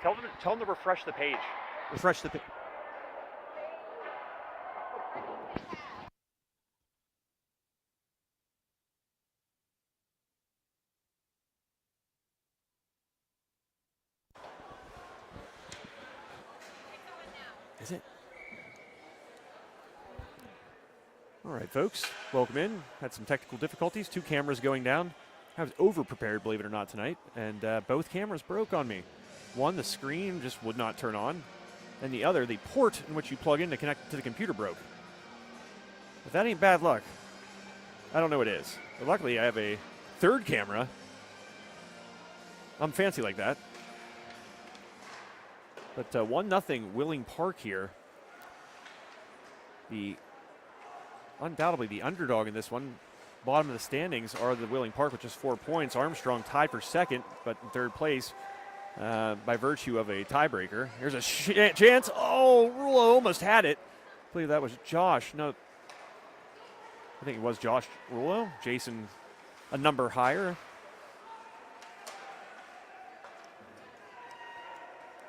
Tell them to refresh the page. Refresh the page. Is it? All right, folks, welcome in. Had some technical difficulties, 2 cameras going down. I was over-prepared, believe it or not, tonight, and both cameras broke on me. One, the screen just would not turn on, and the other, the port in which you plug in to connect to the computer broke. If that ain't bad luck, I don't know what is. But luckily, I have a 3rd camera. I'm fancy like that. But 1-0 Willing Park here. Undoubtedly the underdog in this one. Bottom of the standings are the Willing Park with just 4 points. Armstrong tied for 2nd, but in 3rd place by virtue of a tiebreaker. Here's a chance. Oh, Rulo almost had it. I believe that was Josh. No, I think it was Josh Rulo. Jason a number higher.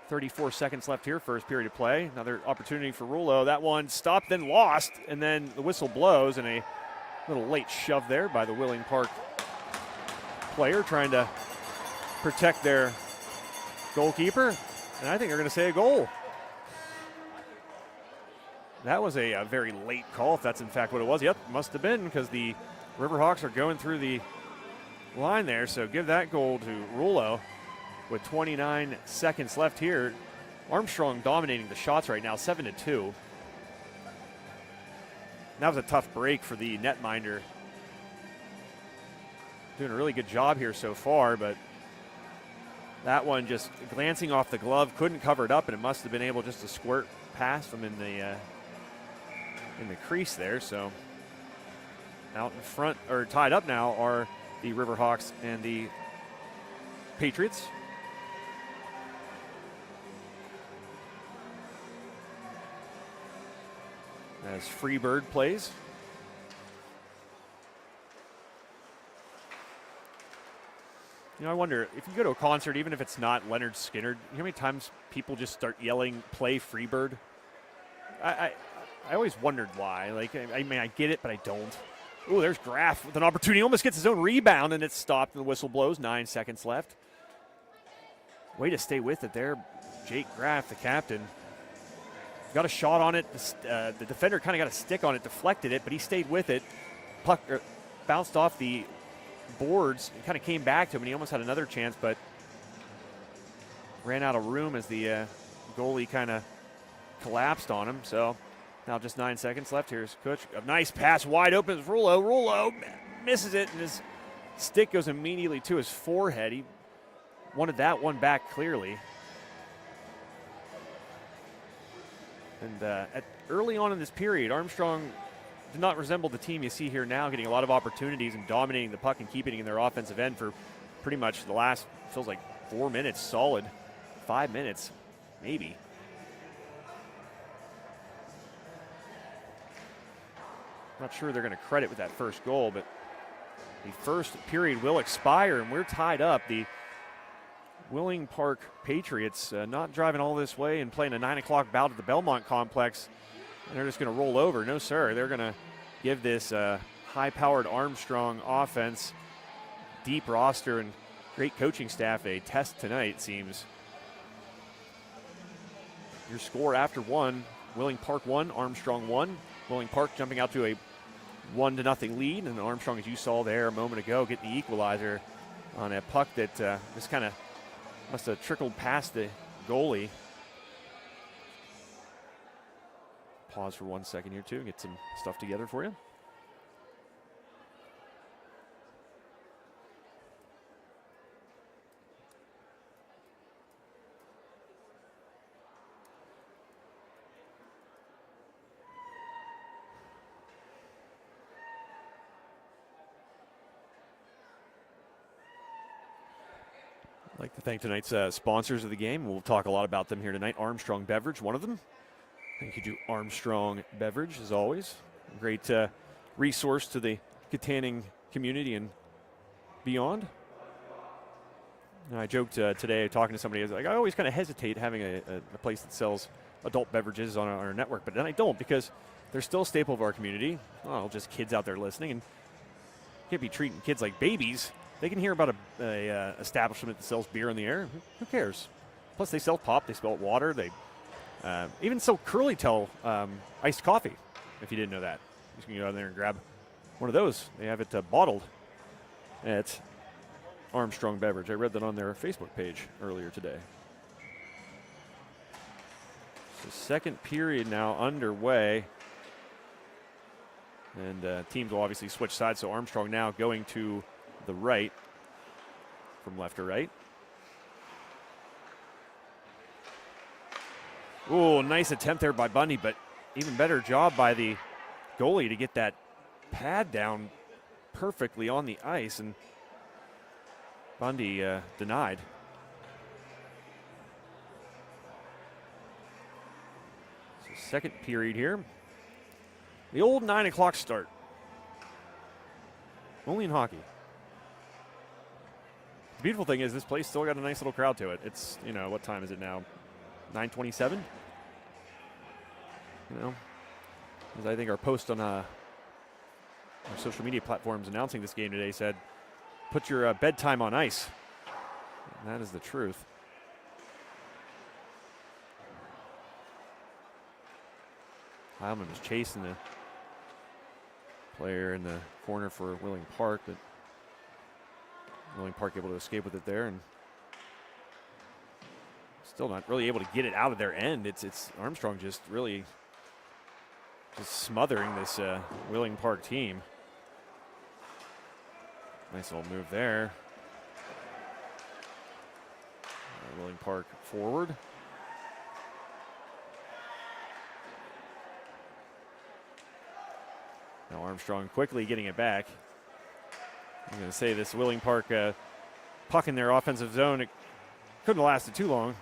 34 seconds left here, first period of play. Another opportunity for Rulo. That one stopped, then lost, and then the whistle blows, and a little late shove there by the Willing Park player trying to protect their goalkeeper. And I think they're going to say a goal. That was a very late call, if that's in fact what it was. Yep, must have been, because the Riverhawks are going through the line there. So give that goal to Rulo. With 29 seconds left here, Armstrong dominating the shots right now, 7-2. That was a tough break for the netminder. Doing a really good job here so far, but that one just glancing off the glove, couldn't cover it up, and it must have been able just to squirt past them in the crease there. So out in front, or tied up now, are the Riverhawks and the Patriots. As Freebird plays. You know, I wonder, if you go to a concert, even if it's not Leonard Skinner, you know how many times people just start yelling, play Freebird? I always wondered why. Like, I mean, I get it, but I don't. Oh, there's Graff with an opportunity. Almost gets his own rebound, and it's stopped, and the whistle blows. 9 seconds left. Way to stay with it there, Jake Graff, the captain. Got a shot on it. The defender kind of got a stick on it, deflected it, but he stayed with it. Puck bounced off the boards. It kind of came back to him, and he almost had another chance, but ran out of room as the goalie kind of collapsed on him. So now just 9 seconds left. Here's Kutch. A nice pass wide open. It's Rulo. Rulo misses it, and his stick goes immediately to his forehead. He wanted that one back clearly. And early on in this period, Armstrong did not resemble the team you see here now, getting a lot of opportunities and dominating the puck and keeping it in their offensive end for pretty much the last, feels like 4 minutes solid, 5 minutes, maybe. Not sure they're going to credit with that first goal, but the first period will expire, and we're tied up. The Willing Park Patriots not driving all this way and playing a 9 o'clock bout at the Belmont Complex, and they're just going to roll over. No, sir. They're going to give this high-powered Armstrong offense, deep roster, and great coaching staff a test tonight, it seems. Your score after one, Willing Park 1, Armstrong 1. Willing Park jumping out to a 1-0 lead, and Armstrong, as you saw there a moment ago, get the equalizer on a puck that just kind of must have trickled past the goalie. Pause for 1 second here, too, and get some stuff together for you. I'd like to thank tonight's sponsors of the game. We'll talk a lot about them here tonight. Armstrong Beverage, one of them. Thank you to Armstrong Beverage, as always. A great resource to the Katanning community and beyond. I joked today talking to somebody. I was like, I always kind of hesitate having a place that sells adult beverages on our network, but then I don't because they're still a staple of our community. Well, just kids out there listening, and can't be treating kids like babies. They can hear about a establishment that sells beer in the air. Who cares? Plus, they sell pop. They sell water. They even sell Curly Tail iced coffee. If you didn't know that, you can go out there and grab one of those. They have it bottled at Armstrong Beverage. I read that on their Facebook page earlier today. So second period now underway. And teams will obviously switch sides. So Armstrong now going to the right from left to right. Oh, nice attempt there by Bundy, but even better job by the goalie to get that pad down perfectly on the ice, and Bundy denied. So second period here. The old 9 o'clock start. Only in hockey. The beautiful thing is this place still got a nice little crowd to it. It's, you know, what time is it now? 9:27? You know, as I think our post on our social media platforms announcing this game today said, put your bedtime on ice. And that is the truth. Heilman was chasing the player in the corner for Willing Park, but Willing Park able to escape with it there, and still not really able to get it out of their end. It's Armstrong just really just smothering this Willing Park team. Nice little move there. Willing Park forward. Now Armstrong quickly getting it back. I'm going to say this Willing Park puck in their offensive zone, it couldn't have lasted too long.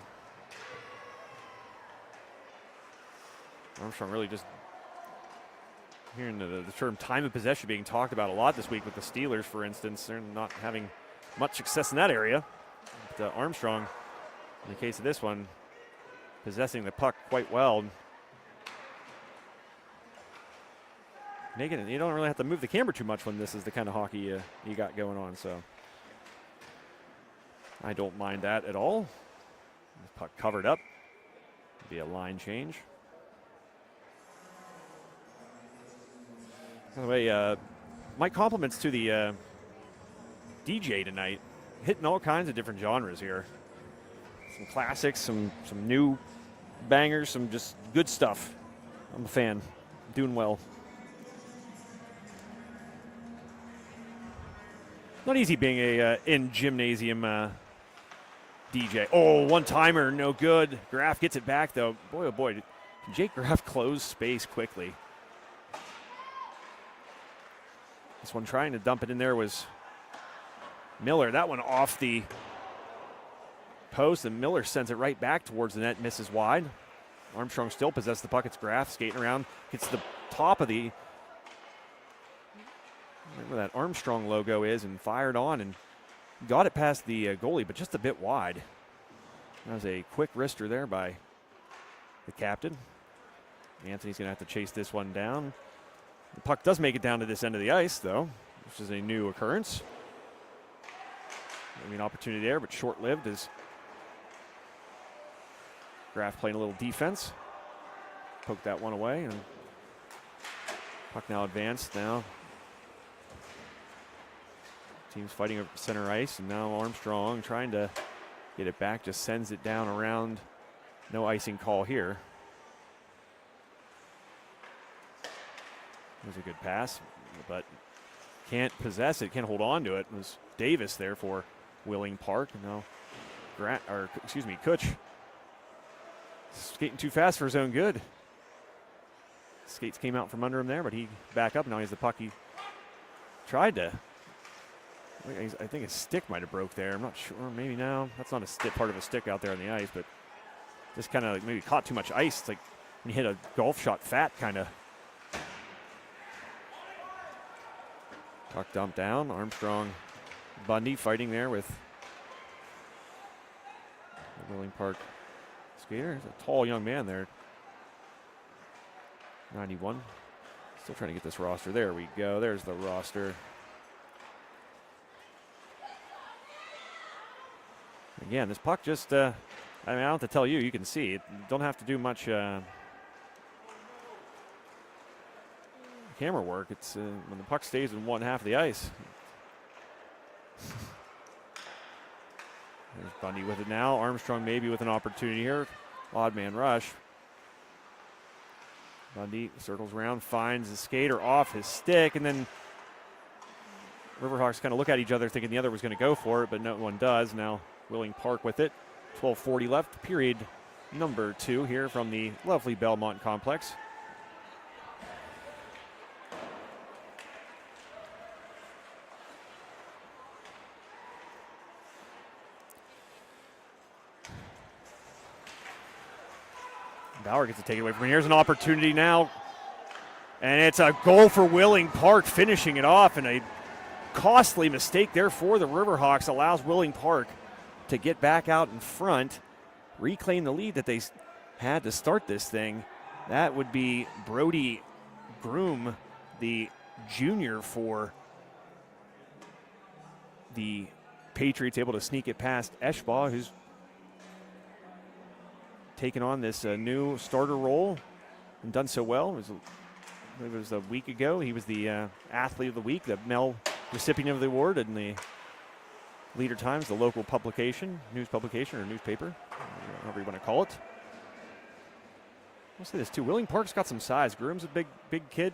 Armstrong really just hearing the term time of possession being talked about a lot this week with the Steelers, for instance. They're not having much success in that area. But Armstrong, in the case of this one, possessing the puck quite well. Making it, you don't really have to move the camera too much when this is the kind of hockey you got going on. So I don't mind that at all. The puck covered up. Be a line change. By the way, my compliments to the DJ tonight. Hitting all kinds of different genres here. Some classics, some new bangers, some just good stuff. I'm a fan. Doing well. Not easy being a in-gymnasium DJ. Oh, one-timer, no good. Graff gets it back, though. Boy, oh boy, can Jake Graff close space quickly. This one trying to dump it in there was Miller. That one off the post, and Miller sends it right back towards the net, misses wide. Armstrong still possesses the puck. It's Graff skating around, hits the top of the, where that Armstrong logo is, and fired on and got it past the goalie, but just a bit wide. That was a quick wrister there by the captain. Anthony's going to have to chase this one down. The puck does make it down to this end of the ice, though, which is a new occurrence. Maybe an opportunity there, but short-lived as Graff playing a little defense. Poked that one away, and puck now advanced now. Team's fighting over center ice, and now Armstrong trying to get it back, just sends it down around. No icing call here. It was a good pass, but can't possess it, can't hold on to it. It was Davis there for Willing Park. And now Kutch skating too fast for his own good. Skates came out from under him there, but he back up. Now he has the puck. He tried to, I think his stick might have broke there. I'm not sure, maybe now. That's not a stick, part of a stick out there on the ice, but just kind of like maybe caught too much ice. It's like when you hit a golf shot fat kind of. Puck dumped down. Armstrong, Bundy fighting there with Wheeling Park skater. He's a tall young man there. 91. Still trying to get this roster. There we go. There's the roster. Again, this puck just, I mean, I don't have to tell you. You can see it. You don't have to do much camera work. It's when the puck stays in one half of the ice. There's Bundy with it now. Armstrong maybe with an opportunity here. Odd man rush. Bundy circles around, finds the skater off his stick, and then Riverhawks kind of look at each other thinking the other was going to go for it, but no one does. Now Wheeling Park with it. 12:40 left, period number 2 here from the lovely Belmont complex. Bauer gets to take it away from him. Here's an opportunity now. And it's a goal for Wheeling Park, finishing it off. And a costly mistake there for the Riverhawks allows Wheeling Park to get back out in front, reclaim the lead that they had to start this thing. That would be Brody Groom, the junior for the Patriots, able to sneak it past Eschbaugh, who's taken on this new starter role and done so well. It was a week ago. He was the athlete of the week, the Mel recipient of the award in the Leader Times, the local publication, news publication or newspaper, however you want to call it. I'll say this too. Wheeling Park's got some size. Groom's a big kid.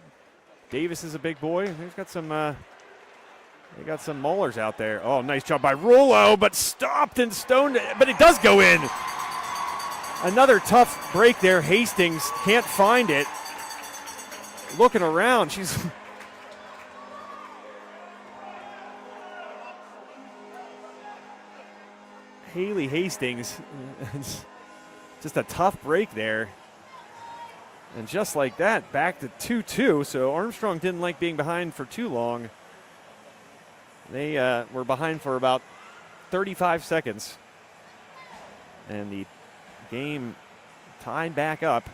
Davis is a big boy. They've got some. They got some maulers out there. Oh, nice job by Rullo, but stopped and stoned. But it does go in. Another tough break there. Hastings can't find it. Looking around, she's Haley Hastings. Just a tough break there. And just like that, back to 2-2. So Armstrong didn't like being behind for too long. They were behind for about 35 seconds. And the game tied back up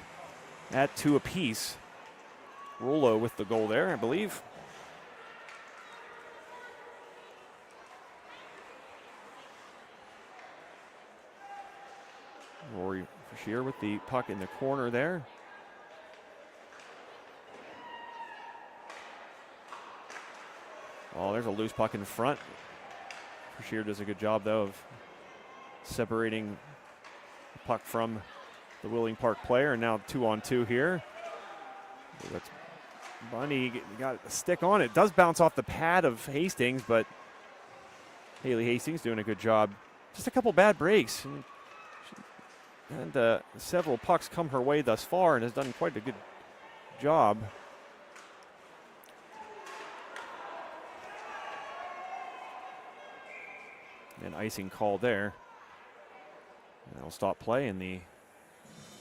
at 2 apiece. Rullo with the goal there, I believe. Rory Fashear with the puck in the corner there. Oh, there's a loose puck in front. Fashear does a good job, though, of separating the puck from the Wheeling Park player. And now 2-on-2 here. That's Bunny got a stick on it. Does bounce off the pad of Hastings, but Haley Hastings doing a good job. Just a couple bad breaks. And several pucks come her way thus far and has done quite a good job. And icing called there. And that'll stop play, and the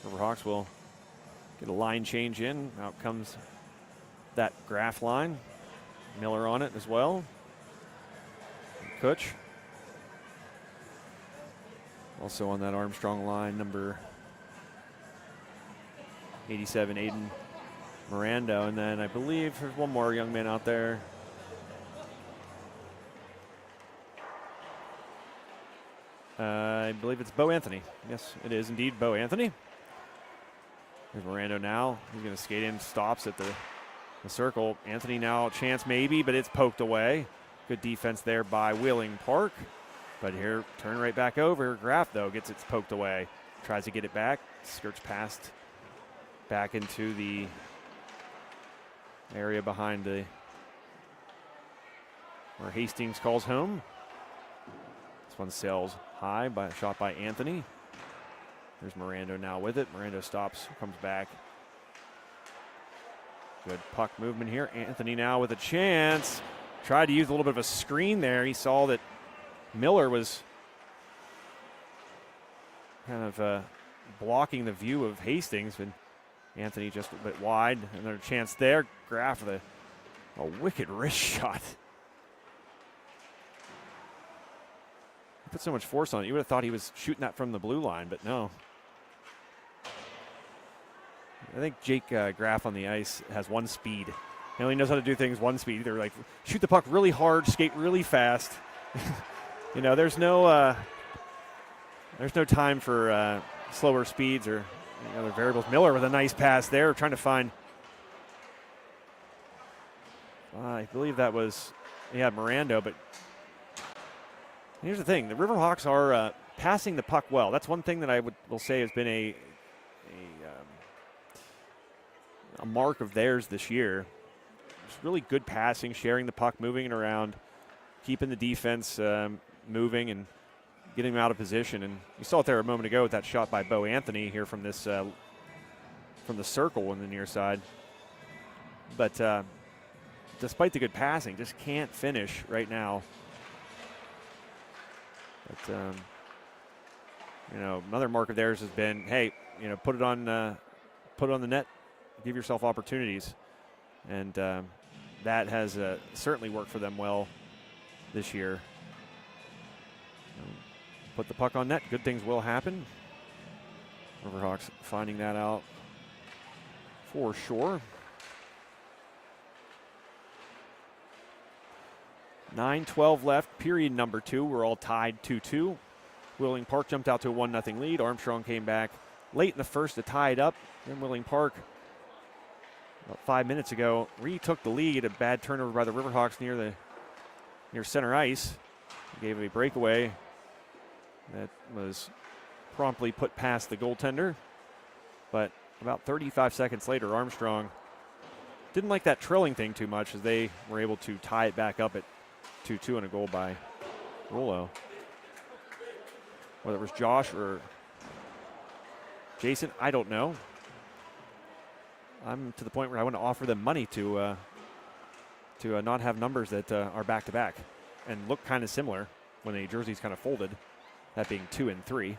Riverhawks will get a line change in. Out comes that Graf line. Miller on it as well. And Kutch. Also on that Armstrong line, number 87, Aiden Miranda. And then I believe there's one more young man out there. I believe it's Bo Anthony. Yes, it is indeed Bo Anthony. There's Miranda now. He's going to skate in, stops at the circle. Anthony now, a chance maybe, but it's poked away. Good defense there by Wheeling Park. But here, turn right back over. Graf, though, gets it poked away. Tries to get it back. Skirts past back into the area behind the where Hastings calls home. This one sails high by a shot by Anthony. There's Miranda now with it. Miranda stops, comes back. Good puck movement here. Anthony now with a chance. Tried to use a little bit of a screen there. He saw that Miller was kind of blocking the view of Hastings, and Anthony just a bit wide. Another chance there. Graf with a wicked wrist shot. put so much force on it. You would have thought he was shooting that from the blue line, but no. I think Jake Graff on the ice has one speed. He only knows how to do things one speed. Either like shoot the puck really hard, skate really fast. There's no time for slower speeds or any other variables. Miller with a nice pass there, trying to find. I believe that was, Mirando. But here's the thing: the Riverhawks are passing the puck well. That's one thing that I will say has been a mark of theirs this year. It's really good passing, sharing the puck, moving it around, keeping the defense moving and getting them out of position. And you saw it there a moment ago with that shot by Bo Anthony here from this from the circle in the near side. But despite the good passing, just can't finish right now. But another mark of theirs has been, hey, put it on the net, give yourself opportunities, and that has certainly worked for them well this year. Put the puck on net, good things will happen. Riverhawks finding that out for sure. 9:12 left, period number 2. We're all tied 2-2. Willing Park jumped out to a 1-0 lead. Armstrong came back late in the first to tie it up. Then Willing Park, about 5 minutes ago, retook the lead. A bad turnover by the Riverhawks near center ice. Gave a breakaway that was promptly put past the goaltender. But about 35 seconds later, Armstrong didn't like that trailing thing too much as they were able to tie it back up at 2-2 and a goal by Rollo. Whether it was Josh or Jason, I don't know. I'm to the point where I want to offer them money to not have numbers that are back-to-back and look kind of similar when the jersey's kind of folded, that being 2 and 3.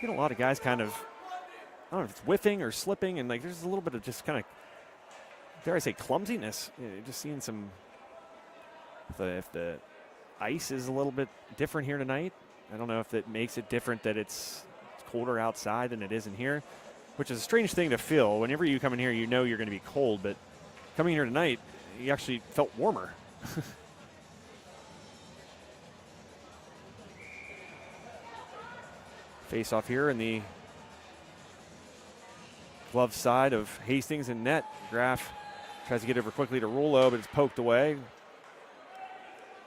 Seen a lot of guys kind of, I don't know if it's whiffing or slipping, and like there's a little bit of just kind of, dare I say, clumsiness. Just seeing some, if the ice is a little bit different here tonight. I don't know if it makes it different that it's colder outside than it is in here, which is a strange thing to feel. Whenever you come in here, you know you're going to be cold, but coming here tonight, you actually felt warmer. Face off here in the glove side of Hastings and net. Graff tries to get over quickly to Rollo, but it's poked away.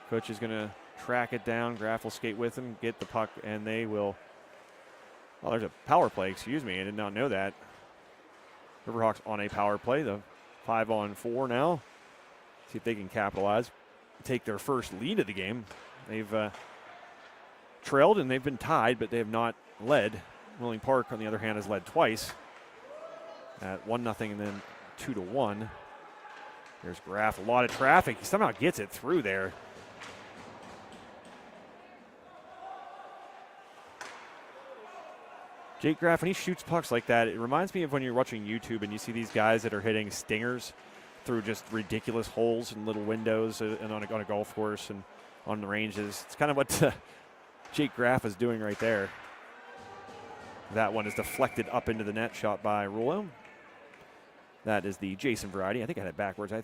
Coach is going to track it down. Graff will skate with him, get the puck, and they will. Oh, there's a power play. Excuse me. I did not know that. Riverhawks on a power play. The 5-on-4 now. See if they can capitalize. Take their first lead of the game. They've trailed and they've been tied, but they have not led. Willing Park, on the other hand, has led twice at 1-0 and then 2-1. There's Graff. A lot of traffic. He somehow gets it through there. Jake Graff, when he shoots pucks like that, it reminds me of when you're watching YouTube and you see these guys that are hitting stingers through just ridiculous holes and little windows and on a golf course and on the ranges. It's kind of what Jake Graff is doing right there. That one is deflected up into the net, shot by Rollo. That is the Jason variety. I think I had it backwards. I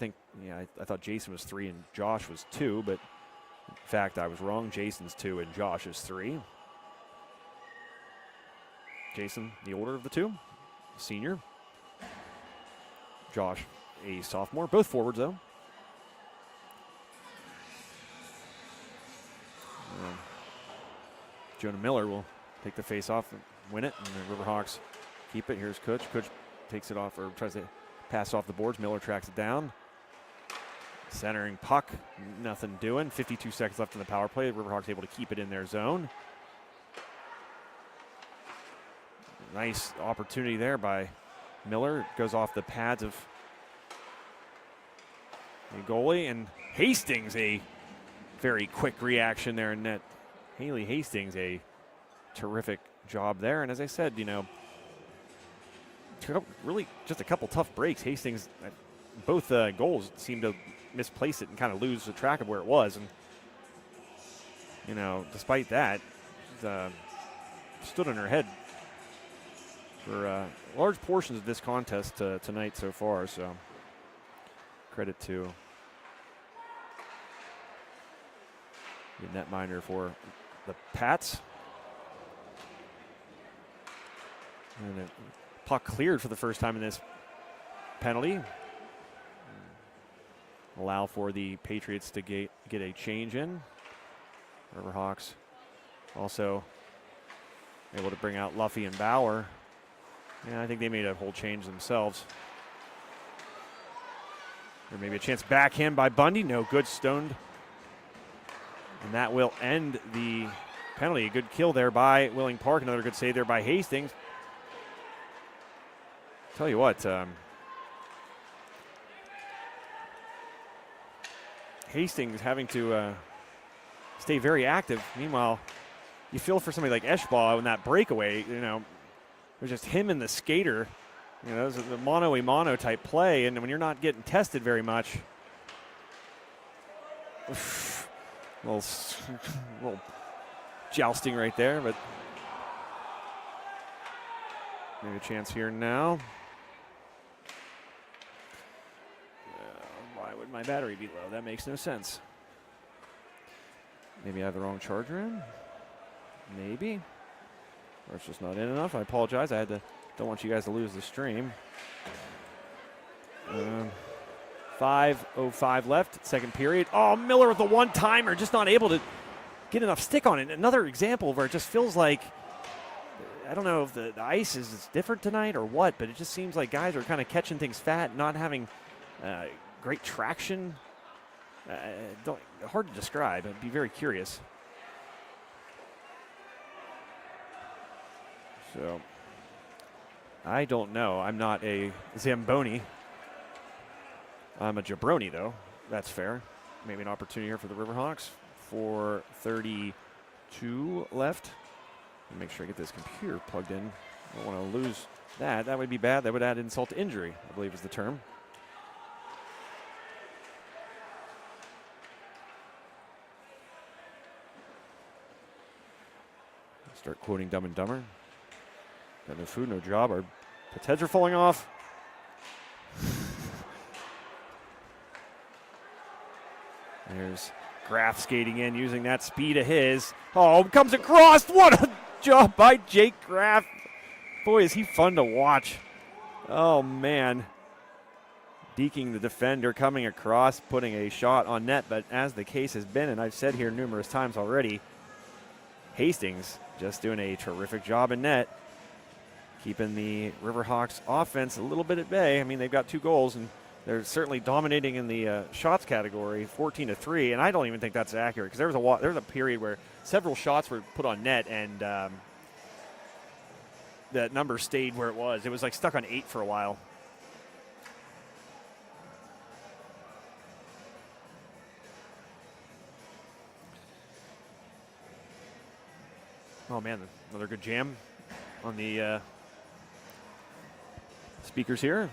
thought Jason was 3 and Josh was 2, but in fact I was wrong. Jason's 2 and Josh is 3. Jason, the older of the two, senior. Josh, a sophomore. Both forwards, though. Jonah Miller will take the face off and win it, and the Riverhawks keep it. Here's Kutch. Kutch takes it off, or tries to pass off the boards. Miller tracks it down. Centering puck, nothing doing. 52 seconds left in the power play. The Riverhawks able to keep it in their zone. Nice opportunity there by Miller. It goes off the pads of the goalie, and Hastings, a very quick reaction there in net. Haley Hastings, a terrific job there. And as I said, really just a couple tough breaks. Hastings, both goals seemed to misplace it and kind of lose the track of where it was. And, despite that, stood on her head for large portions of this contest tonight so far. So credit to the netminder for the Pats. And the puck cleared for the first time in this penalty. Allow for the Patriots to get a change in. Riverhawks also able to bring out Luffy and Bauer. Yeah, I think they made a whole change themselves. There may be a chance backhand by Bundy. No good, stoned. And that will end the penalty. A good kill there by Willing Park. Another good save there by Hastings. Tell you what, Hastings having to stay very active. Meanwhile, you feel for somebody like Eschbaugh in that breakaway. There's just him and the skater. It was the mano-a-mano type play, and when you're not getting tested very much, little jousting right there, but maybe a chance here now. Why would my battery be low? That makes no sense. Maybe I have the wrong charger in. Maybe. Or it's just not in enough. I apologize. Don't want you guys to lose the stream. 5:05 left, second period. Oh, Miller with the one-timer, just not able to get enough stick on it. Another example where it just feels like, I don't know if the ice is different tonight or what, but it just seems like guys are kind of catching things fat, not having great traction. Hard to describe. I'd be very curious. So, I don't know. I'm not a Zamboni. I'm a jabroni, though. That's fair. Maybe an opportunity here for the Riverhawks. 4:32 left. Make sure I get this computer plugged in. I don't want to lose that. That would be bad. That would add insult to injury, I believe is the term. Start quoting Dumb and Dumber. Got no food, no job. Our heads are falling off. There's Graff skating in, using that speed of his. Oh, comes across. What a job by Jake Graff. Boy, is he fun to watch. Oh, man. Deking the defender, coming across, putting a shot on net. But as the case has been, and I've said here numerous times already, Hastings just doing a terrific job in net, keeping the Riverhawks offense a little bit at bay. I mean, they've got 2 goals, and they're certainly dominating in the shots category, 14-3, and I don't even think that's accurate because there was a period where several shots were put on net, and that number stayed where it was. It was like stuck on 8 for a while. Oh man, another good jam on the speakers here. I'm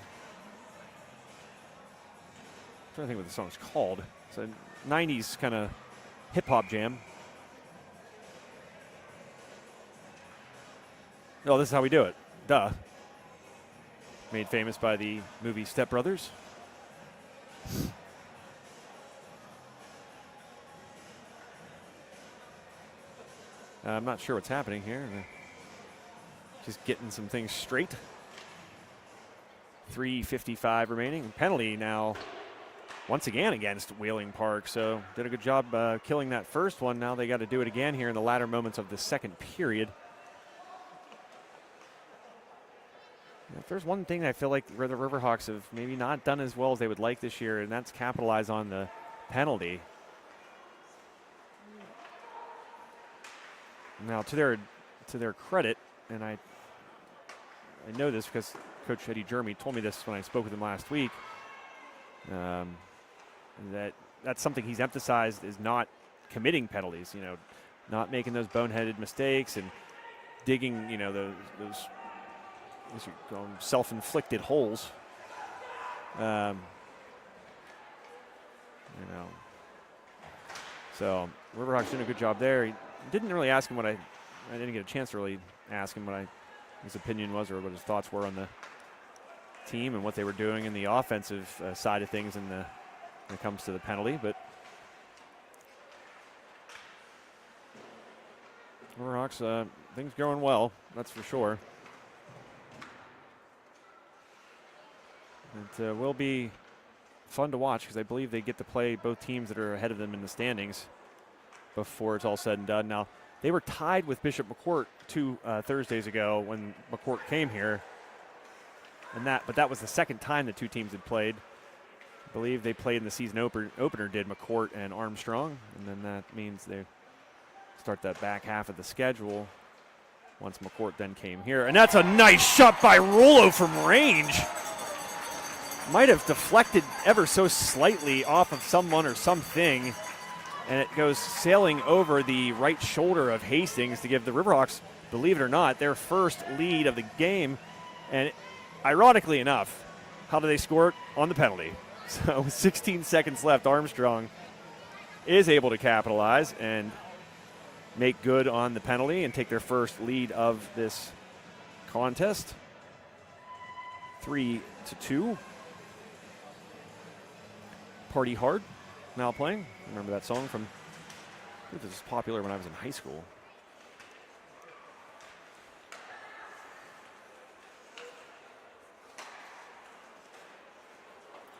trying to think what the song's called. It's a 90s kind of hip-hop jam. Oh, this is how we do it. Duh. Made famous by the movie Step Brothers. I'm not sure what's happening here. Just getting some things straight. 3:55 remaining. Penalty now once again against Wheeling Park. So did a good job killing that first one. Now they got to do it again here in the latter moments of the second period. If there's one thing I feel like the Riverhawks have maybe not done as well as they would like this year, and that's capitalize on the penalty. Now, to their credit, and I know this because Coach Eddie Jeremy told me this when I spoke with him last week, that's something he's emphasized is not committing penalties, not making those boneheaded mistakes and digging, those self-inflicted holes. So Riverhawks doing a good job there. He didn't really ask him I didn't get a chance to really ask him what his opinion was or what his thoughts were on the team and what they were doing in the offensive side of things when it comes to the penalty. But Riverhawks, things going well, that's for sure. It will be fun to watch because I believe they get to play both teams that are ahead of them in the standings before it's all said and done. Now, they were tied with Bishop McCourt 2 Thursdays ago when McCourt came here. But that was the second time the two teams had played. I believe they played in the season opener did McCourt and Armstrong. And then that means they start that back half of the schedule once McCourt then came here. And that's a nice shot by Rollo from range. Might have deflected ever so slightly off of someone or something, and it goes sailing over the right shoulder of Hastings to give the Riverhawks, believe it or not, their first lead of the game. And ironically enough, how do they score it? On the penalty. So with 16 seconds left, Armstrong is able to capitalize and make good on the penalty and take their first lead of this contest. 3-2. Party Hard now playing. Remember that song from, I think this was popular when I was in high school.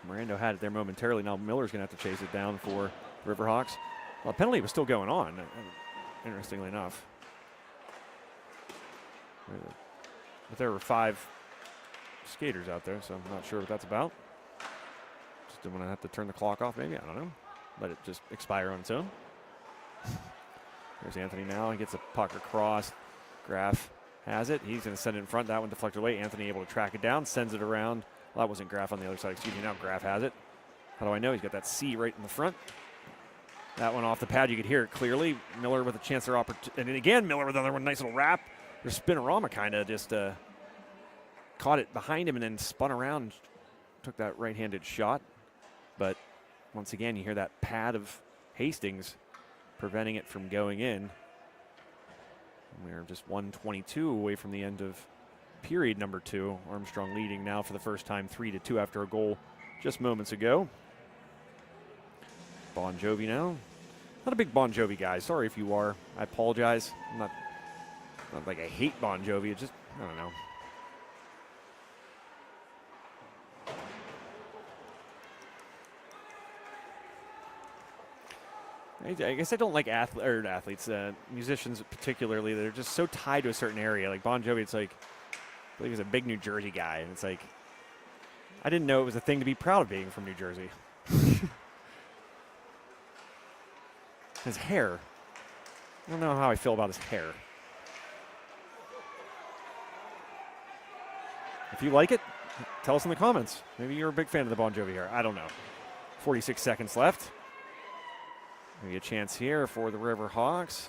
Mirando had it there momentarily. Now Miller's going to have to chase it down for Riverhawks. Well, penalty was still going on, interestingly enough. But there were 5 skaters out there, so I'm not sure what that's about. Just didn't want to have to turn the clock off, maybe. I don't know. Let it just expire on its own. There's Anthony now. He gets a puck across. Graff has it. He's going to send it in front. That one deflected away. Anthony able to track it down, sends it around. Well, that wasn't Graff on the other side. Excuse me. Now Graff has it. How do I know? He's got that C right in the front. That one off the pad. You could hear it clearly. Miller with a chance for opportunity. And then again, Miller with another one. Nice little wrap. Their spinorama kind of just caught it behind him and then spun around and took that right-handed shot. But once again, you hear that pad of Hastings preventing it from going in. We're just 1:22 away from the end of period number 2. Armstrong leading now for the first time 3-2 after a goal just moments ago. Bon Jovi now. Not a big Bon Jovi guy. Sorry if you are. I apologize. I'm not like I hate Bon Jovi. It's just, I don't know. I guess I don't like athletes, musicians particularly. They're just so tied to a certain area. Like Bon Jovi, it's like, I believe he's a big New Jersey guy. And it's like, I didn't know it was a thing to be proud of being from New Jersey. His hair. I don't know how I feel about his hair. If you like it, tell us in the comments. Maybe you're a big fan of the Bon Jovi hair. I don't know. 46 seconds left. Maybe a chance here for the Riverhawks.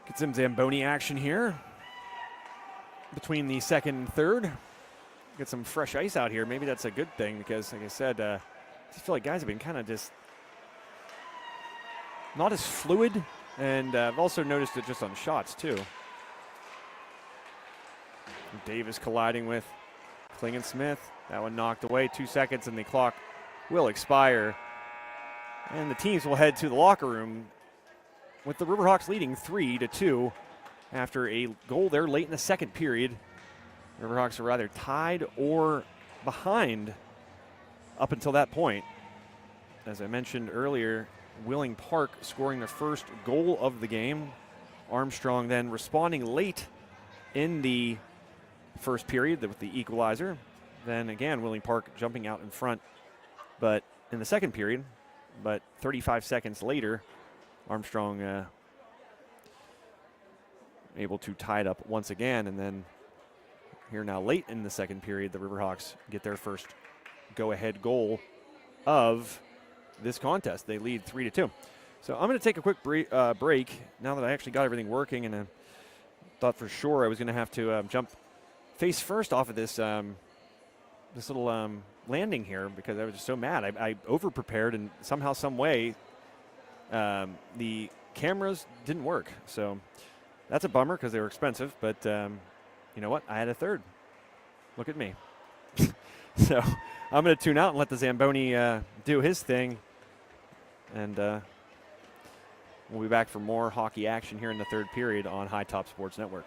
Get some Zamboni action here between the second and third. Get some fresh ice out here. Maybe that's a good thing because, like I said, I just feel like guys have been kind of just not as fluid, and I've also noticed it just on shots too. Davis colliding with Klingon-Smith. That one knocked away. 2 seconds and the clock will expire. And the teams will head to the locker room with the Riverhawks leading 3-2 after a goal there late in the second period. Riverhawks are either tied or behind up until that point. As I mentioned earlier, Willing Park scoring the first goal of the game. Armstrong then responding late in the first period with the equalizer. Then again, Willing Park jumping out in front. But in the second period, but 35 seconds later, Armstrong able to tie it up once again. And then here now late in the second period, the Riverhawks get their first go-ahead goal of this contest. They lead 3-2. So I'm going to take a quick break now that I actually got everything working, and I thought for sure I was going to have to jump face first off of this this little landing here because I was just so mad. I over-prepared, and somehow, some way, the cameras didn't work. So that's a bummer because they were expensive, but you know what? I had a third. Look at me. So I'm going to tune out and let the Zamboni do his thing, and we'll be back for more hockey action here in the third period on High Top Sports Network.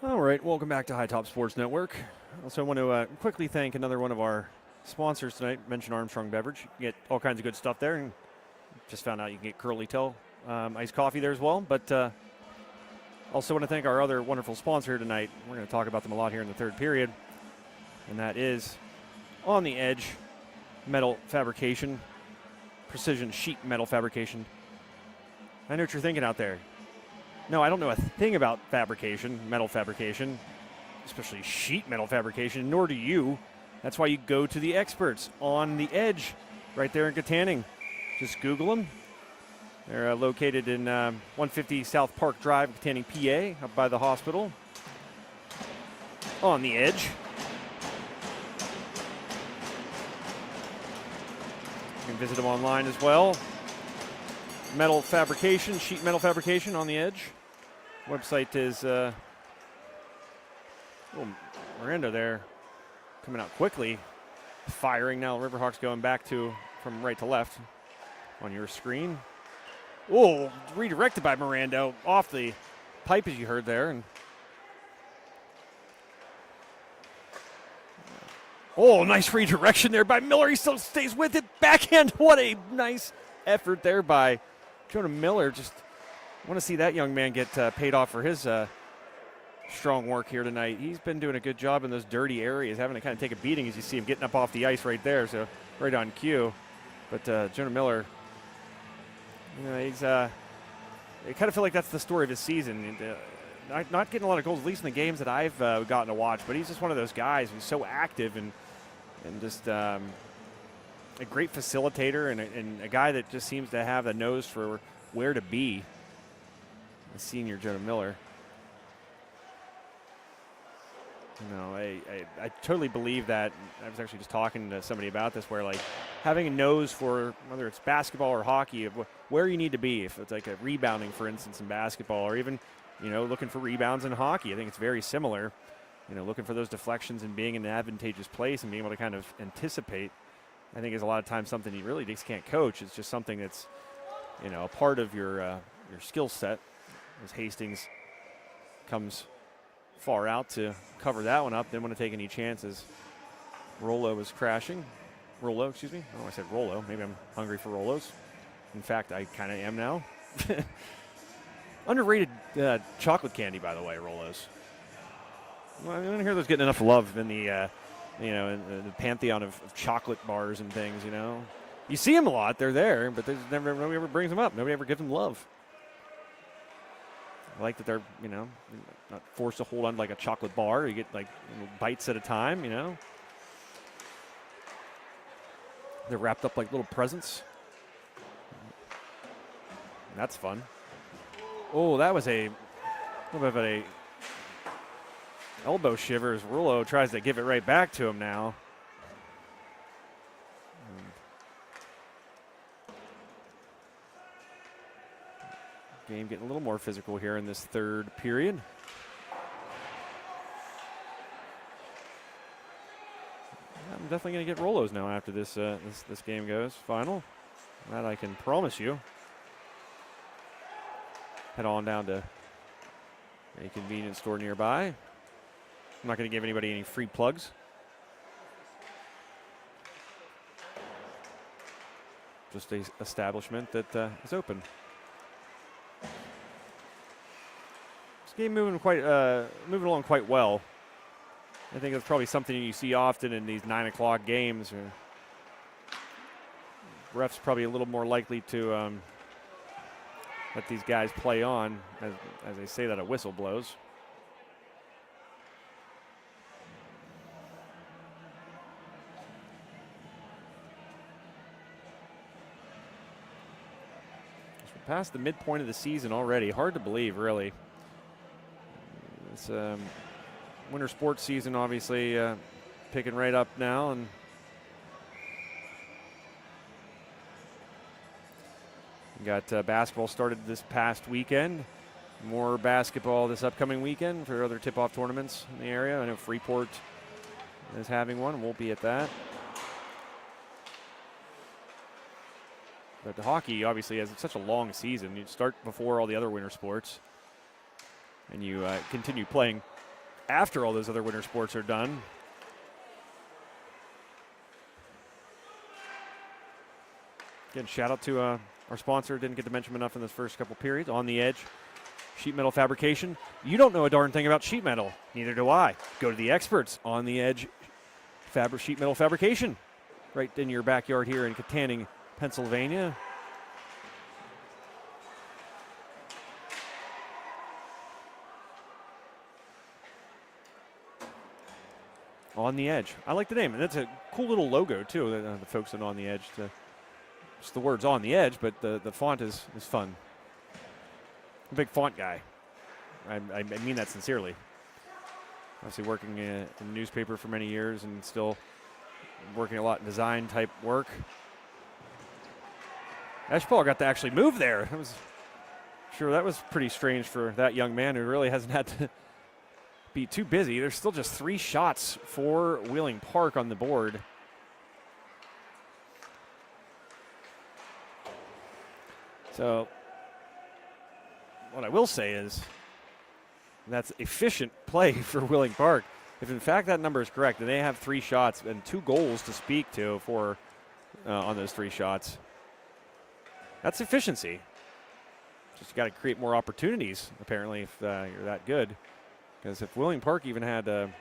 All right, welcome back to High Top Sports Network. Also, I want to quickly thank another one of our sponsors tonight. Mention Armstrong Beverage. You get all kinds of good stuff there, and just found out you can get Curly Tail iced coffee there as well. But also want to thank our other wonderful sponsor tonight. We're going to talk about them a lot here in the third period, and that is On the Edge Metal Fabrication, precision sheet metal fabrication. I know what you're thinking out there. No, I don't know a thing about fabrication, metal fabrication, especially sheet metal fabrication, nor do you. That's why you go to the experts. On the Edge, right there in Katanning. Just Google them. They're located in 150 South Park Drive, Katanning, PA, up by the hospital. On the Edge. You can visit them online as well. Metal fabrication, sheet metal fabrication, On the Edge. Website is Miranda there coming out quickly, firing now. Riverhawks going back from right to left on your screen. Oh, redirected by Miranda off the pipe, as you heard there. And oh, nice redirection there by Miller. He still stays with it. Backhand. What a nice effort there by Jonah Miller. Just want to see that young man get paid off for his strong work here tonight. He's been doing a good job in those dirty areas, having to kind of take a beating as you see him getting up off the ice right there, so right on cue. But Jonah Miller, he's I kind of feel like that's the story of his season. Not getting a lot of goals, at least in the games that I've gotten to watch, but he's just one of those guys who's so active and just a great facilitator and a guy that just seems to have a nose for where to be. The senior Jonah Miller. I totally believe that. I was actually just talking to somebody about this, where like having a nose for whether it's basketball or hockey, of where you need to be. If it's like a rebounding, for instance, in basketball, or even looking for rebounds in hockey, I think it's very similar. Looking for those deflections and being in an advantageous place and being able to kind of anticipate. I think is a lot of times something you really just can't coach. It's just something that's a part of your skill set. As Hastings comes far out to cover that one up, didn't want to take any chances. Rollo was crashing. Rollo, excuse me. Oh, I said Rollo. Maybe I'm hungry for Rollos. In fact, I kind of am now. Underrated chocolate candy, by the way, Rollos. Well, I don't hear those getting enough love in the in the pantheon of chocolate bars and things. You see them a lot; they're there, but nobody ever brings them up. Nobody ever gives them love. I like that they're not forced to hold on to like a chocolate bar. You get like bites at a time. They're wrapped up like little presents. That's fun. Oh, that was a little bit of a elbow shiver as Rulo tries to give it right back to him now. Game getting a little more physical here in this third period. I'm definitely going to get Rolos now after this this game goes final. That I can promise you. Head on down to a convenience store nearby. I'm not going to give anybody any free plugs. Just a establishment that is open. This game moving along quite well. I think that's probably something you see often in these 9 o'clock games. Refs probably a little more likely to let these guys play on as they say that a whistle blows. We're past the midpoint of the season already. Hard to believe, really. It's winter sports season, obviously, picking right up now, and we got basketball started this past weekend. More basketball this upcoming weekend for other tip-off tournaments in the area. I know Freeport is having one. Won't be at that. But the hockey, obviously, has such a long season. You start before all the other winter sports, and you continue playing after all those other winter sports are done. Again, shout out to our sponsor. Didn't get to mention him enough in this first couple periods. On the Edge, sheet metal fabrication. You don't know a darn thing about sheet metal. Neither do I. Go to the experts. On the Edge sheet metal fabrication. Right in your backyard here in Katanning, Pennsylvania. On the Edge. I like the name. And that's a cool little logo, too, the folks at On the Edge. Just the words On the Edge, but the font is fun. I'm a big font guy. I mean that sincerely. Obviously working in the newspaper for many years and still working a lot in design type work. Ash Paul got to actually move there. That was pretty strange for that young man who really hasn't had to be too busy. There's still just 3 shots for Wheeling Park on the board. So what I will say is that's efficient play for Wheeling Park. If in fact that number is correct, and they have 3 shots and 2 goals to speak to for on those 3 shots, that's efficiency. Just got to create more opportunities, apparently, if you're that good. Because if Wheeling Park even had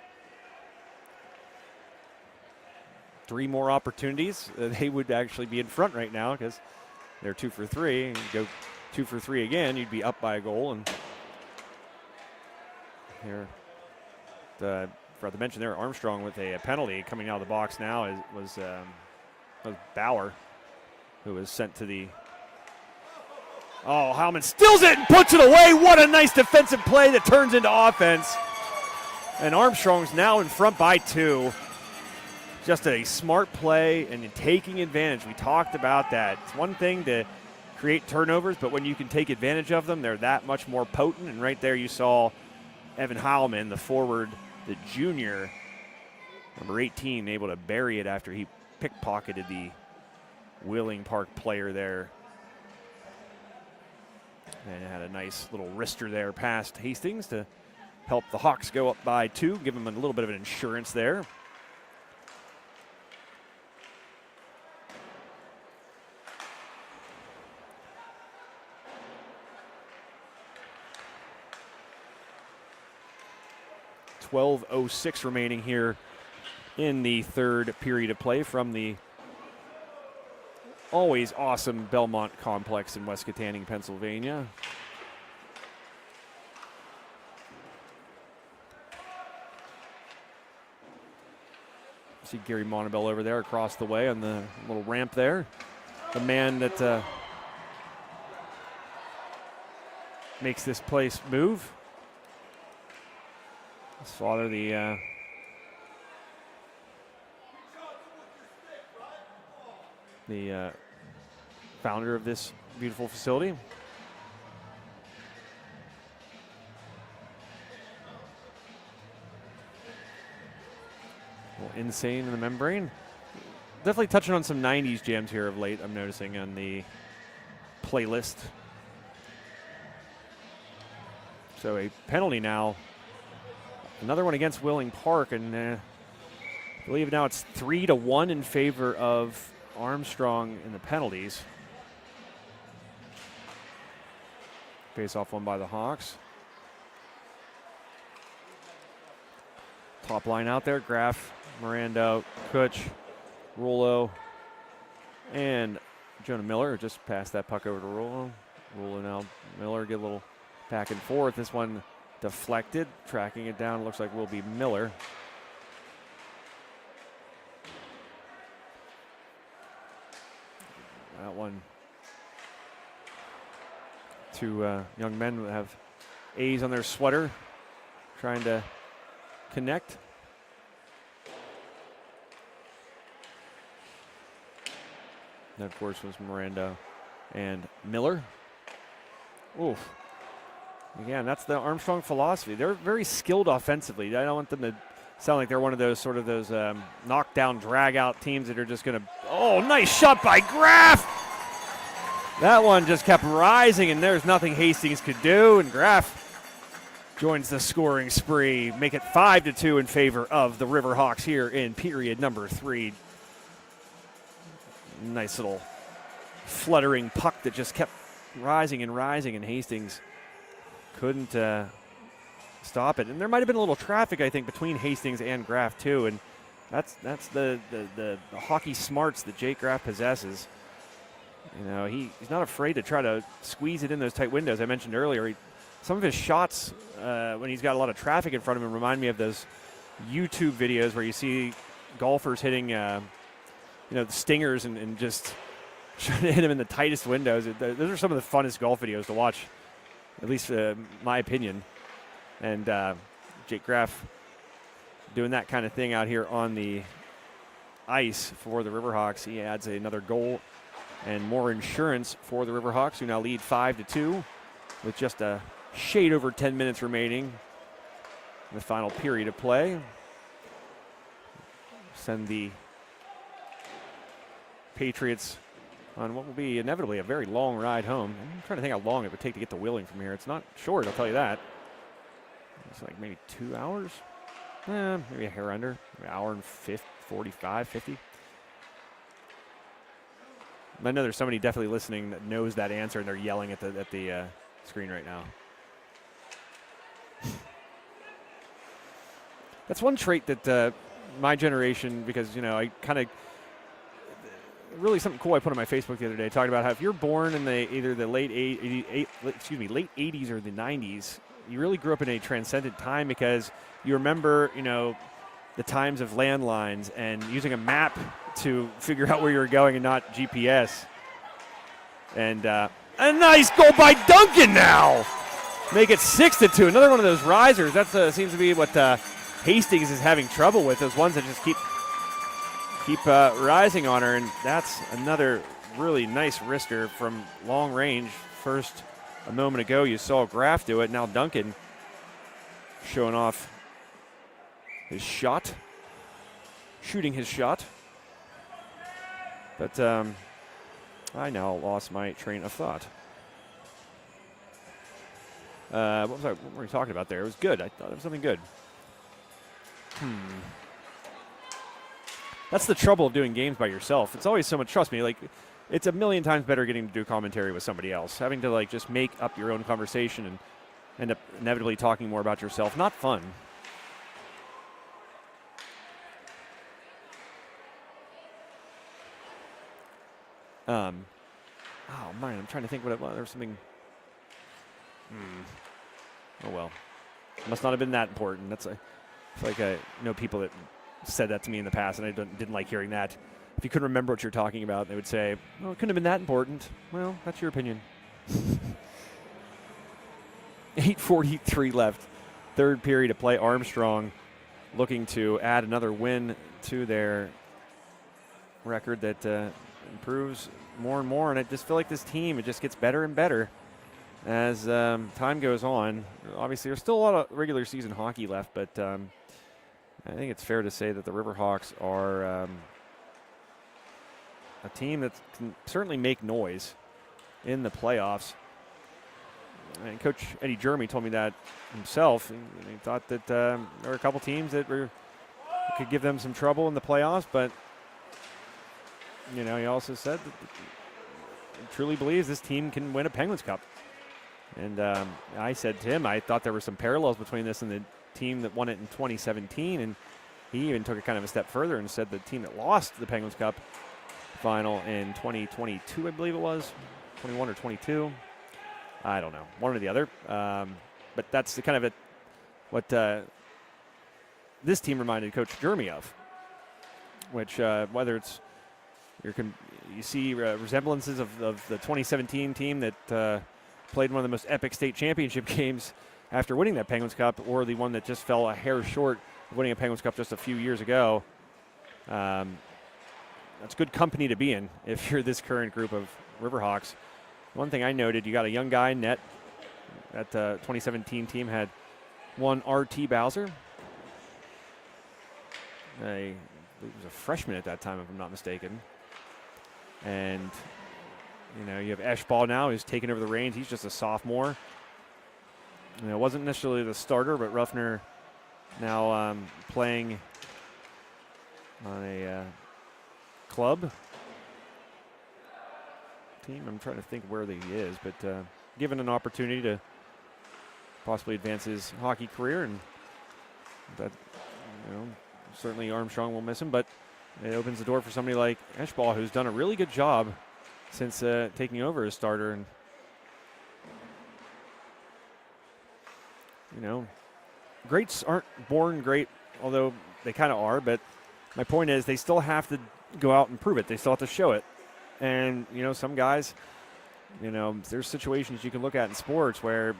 3 more opportunities, they would actually be in front right now because they're 2 for 3. And you go 2 for 3 again, you'd be up by a goal. And here, forgot to mention there, Armstrong with a penalty coming out of the box now was Bauer, who was sent to the. Oh, Howman steals it and puts it away. What a nice defensive play that turns into offense. And Armstrong's now in front by 2. Just a smart play and taking advantage. We talked about that. It's one thing to create turnovers, but when you can take advantage of them, they're that much more potent. And right there you saw Evan Heilman, the forward, the junior, number 18, able to bury it after he pickpocketed the Wheeling Park player there. And had a nice little wrister there past Hastings to help the Hawks go up by 2, give them a little bit of an insurance there. .12:06 remaining here in the third period of play from the always awesome Belmont Complex in West Katanning, Pennsylvania. See Gary Montabell over there across the way on the little ramp there. The man that makes this place move. His father, the founder of this beautiful facility. A little insane in the membrane. Definitely touching on some 90s jams here of late, I'm noticing on the playlist. So a penalty now. Another one against Wheeling Park, and I believe now it's 3-1 in favor of Armstrong in the penalties. Face-off one by the Hawks. Top line out there, Graf, Miranda, Kutch, Rollo, and Jonah Miller just passed that puck over to Rollo. Rollo now, Miller get a little back and forth. This one deflected, tracking it down, looks like will be Miller. That one. 2 young men have A's on their sweater, trying to connect. That, of course, was Miranda and Miller. Oof. Again, that's the Armstrong philosophy. They're very skilled offensively. I don't want them to sound like they're one of those knockdown, drag-out teams that are just going to. Oh, nice shot by Graf! That one just kept rising, and there's nothing Hastings could do. And Graf joins the scoring spree. Make it 5-2 in favor of the Riverhawks here in period number 3. Nice little fluttering puck that just kept rising, and Hastings couldn't stop it. And there might have been a little traffic, I think, between Hastings and Graff too, and that's the hockey smarts that Jake Graff possesses. You know, he's not afraid to try to squeeze it in those tight windows. I mentioned earlier, some of his shots when he's got a lot of traffic in front of him remind me of those YouTube videos where you see golfers hitting, the stingers and just trying to hit him in the tightest windows. Those are some of the funnest golf videos to watch, at least my opinion. And Jake Graff doing that kind of thing out here on the ice for the Riverhawks. He adds another goal and more insurance for the Riverhawks, who now lead 5-2 with just a shade over 10 minutes remaining in the final period of play. Send the Patriots on what will be inevitably a very long ride home. I'm trying to think how long it would take to get to Wheeling from here. It's not short, I'll tell you that. It's like maybe 2 hours. Maybe a hair under. Maybe an hour and 45, 50. I know there's somebody definitely listening that knows that answer, and they're yelling at the screen right now. That's one trait that my generation, because I kind of really something cool I put on my Facebook the other day, talking about how if you're born in either the late 80s or the 90s, you really grew up in a transcendent time because you remember, the times of landlines and using a map to figure out where you were going and not GPS. And a nice goal by Duncan now. Make it 6-2. Another one of those risers. That seems to be what Hastings is having trouble with, those ones that just keep rising on her. And that's another really nice wrister from long range. First, a moment ago, you saw Graff do it. Now Duncan showing off his shot, shooting his shot. But I now lost my train of thought. What were we talking about there? It was good. I thought it was something good. That's the trouble of doing games by yourself. It's always so much, trust me, it's a million times better getting to do commentary with somebody else. Having to just make up your own conversation and end up inevitably talking more about yourself. Not fun. Oh man, I'm trying to think what it was. There was something. Oh well, must not have been that important. It's like I know people that said that to me in the past, and I didn't like hearing that. If you couldn't remember what you're talking about, they would say, "Well, it couldn't have been that important." Well, that's your opinion. 8:43 left, third period of play. Armstrong looking to add another win to their record that improves more and more, and I just feel like this team, it just gets better and better as time goes on. Obviously, there's still a lot of regular season hockey left, but I think it's fair to say that the Riverhawks are a team that can certainly make noise in the playoffs. And Coach Eddie Jeremy told me that himself. He thought that there were a couple teams that could give them some trouble in the playoffs, but he also said that he truly believes this team can win a Penguins Cup. And I said to him, I thought there were some parallels between this and the team that won it in 2017, and he even took it kind of a step further and said the team that lost the Penguins Cup final in 2022, I believe it was, 21 or 22. I don't know, one or the other. But that's the kind of what this team reminded Coach Jeremy of, which whether it's you see resemblances of the 2017 team that played one of the most epic state championship games after winning that Penguins Cup, or the one that just fell a hair short of winning a Penguins Cup just a few years ago. That's good company to be in if you're this current group of Riverhawks. One thing I noted, you got a young guy in net. That 2017 team had one R.T. Bowser. He was a freshman at that time, if I'm not mistaken. And, you have Eschball now who's taken over the reins. He's just a sophomore. You know, it wasn't necessarily the starter, but Ruffner now playing on a club team. I'm trying to think where he is, but given an opportunity to possibly advance his hockey career, and that, you know, certainly Armstrong will miss him, but it opens the door for somebody like Eschball, who's done a really good job since taking over as starter. And you know, greats aren't born great, although they kind of are, but my point is they still have to go out and prove it. They still have to show it. And, you know, some guys, you know, there's situations you can look at in sports where,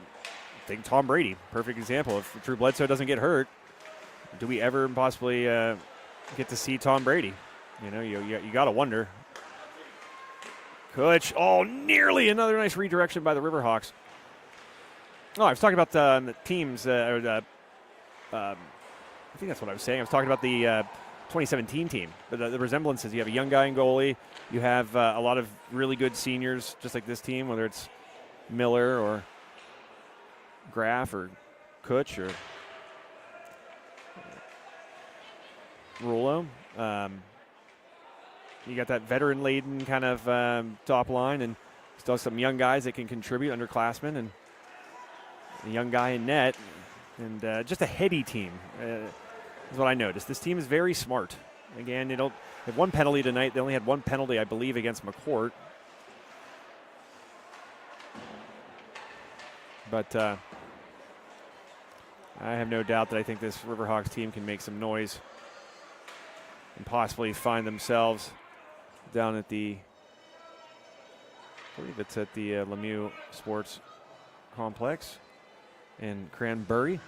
think Tom Brady, perfect example. If Drew Bledsoe doesn't get hurt, do we ever possibly get to see Tom Brady? You know, you got to wonder. Kutch, oh, nearly another nice redirection by the Riverhawks. Oh, I was talking about the teams, I think that's what I was saying. I was talking about the 2017 team. The resemblance is you have a young guy in goalie. You have a lot of really good seniors, just like this team, whether it's Miller or Graff or Kutch or Rulo. You got that veteran-laden kind of top line, and still some young guys that can contribute, underclassmen, and a young guy in net, and just a heady team is what I noticed. This team is very smart. Again, they don't have one penalty tonight. They only had one penalty, I believe, against McCourt. But I have no doubt that I think this Riverhawks team can make some noise and possibly find themselves down at the, I believe it's at the Lemieux Sports Complex in Cranberry.